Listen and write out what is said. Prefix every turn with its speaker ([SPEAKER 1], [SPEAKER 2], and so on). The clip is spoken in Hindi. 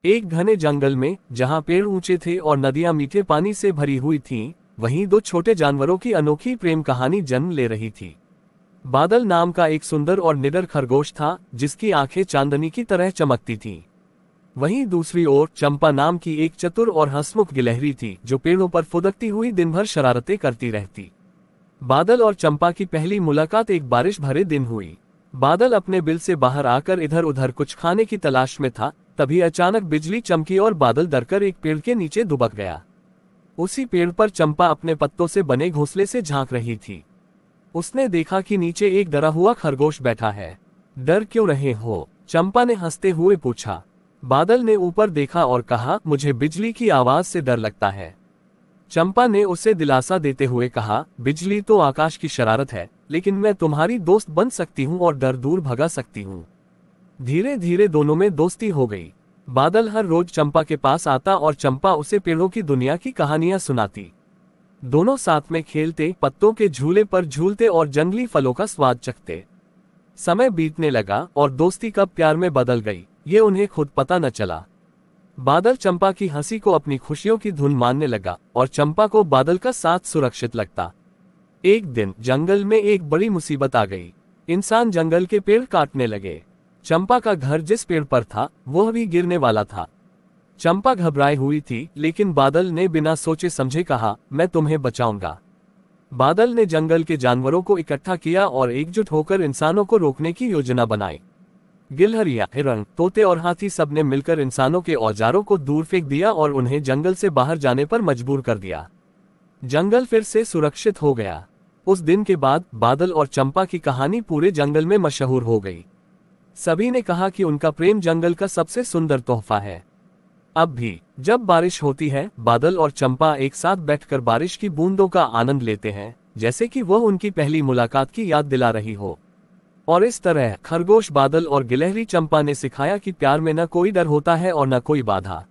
[SPEAKER 1] एक घने जंगल में, जहां पेड़ ऊंचे थे और नदियां मीठे पानी से भरी हुई थीं, वहीं दो छोटे जानवरों की अनोखी प्रेम कहानी जन्म ले रही थी। बादल नाम का एक सुंदर और निडर खरगोश था, जिसकी आंखें चांदनी की तरह चमकती थीं। वहीं दूसरी ओर चंपा नाम की एक चतुर और हंसमुख गिलहरी थी, जो पेड़ों पर फुदकती हुई दिन भर शरारतें करती रहती। बादल और चंपा की पहली मुलाकात एक बारिश भरे दिन हुई। बादल अपने बिल से बाहर आकर इधर उधर कुछ खाने की तलाश में था, तभी अचानक बिजली चमकी और बादल डरकर एक पेड़ के नीचे दुबक गया। उसी पेड़ पर चंपा अपने पत्तों से बने घोंसले से झांक रही थी। उसने देखा कि नीचे एक डरा हुआ खरगोश बैठा है। डर क्यों रहे हो? चंपा ने हंसते हुए पूछा। बादल ने ऊपर देखा और कहा, मुझे बिजली की आवाज से डर लगता है। चंपा ने उसे दिलासा देते हुए कहा, बिजली तो आकाश की शरारत है, लेकिन मैं तुम्हारी दोस्त बन सकती हूँ और डर दूर भगा सकती हूँ। धीरे धीरे दोनों में दोस्ती हो गई। बादल हर रोज चंपा के पास आता और चंपा उसे पेड़ों की दुनिया की कहानियां सुनाती। दोनों साथ में खेलते, पत्तों के झूले पर झूलते और जंगली फलों का स्वाद चखते। समय बीतने लगा और दोस्ती कब प्यार में बदल गई, ये उन्हें खुद पता न चला। बादल चंपा की हंसी को अपनी खुशियों की धुन मानने लगा और चंपा को बादल का साथ सुरक्षित लगता। एक दिन जंगल में एक बड़ी मुसीबत आ गई। इंसान जंगल के पेड़ काटने लगे। चंपा का घर जिस पेड़ पर था, वह भी गिरने वाला था। चंपा घबराई हुई थी, लेकिन बादल ने बिना सोचे समझे कहा, मैं तुम्हें बचाऊंगा। बादल ने जंगल के जानवरों को इकट्ठा किया और एकजुट होकर इंसानों को रोकने की योजना बनाई। गिलहरियां, हिरण, तोते और हाथी सबने मिलकर इंसानों के औजारों को दूर फेंक दिया और उन्हें जंगल से बाहर जाने पर मजबूर कर दिया। जंगल फिर से सुरक्षित हो गया। उस दिन के बाद बादल और चंपा की कहानी पूरे जंगल में मशहूर हो गई। सभी ने कहा कि उनका प्रेम जंगल का सबसे सुंदर तोहफा है। अब भी जब बारिश होती है, बादल और चंपा एक साथ बैठकर बारिश की बूंदों का आनंद लेते हैं, जैसे कि वह उनकी पहली मुलाकात की याद दिला रही हो। और इस तरह खरगोश, बादल और गिलहरी चंपा ने सिखाया कि प्यार में न कोई डर होता है और न कोई बाधा।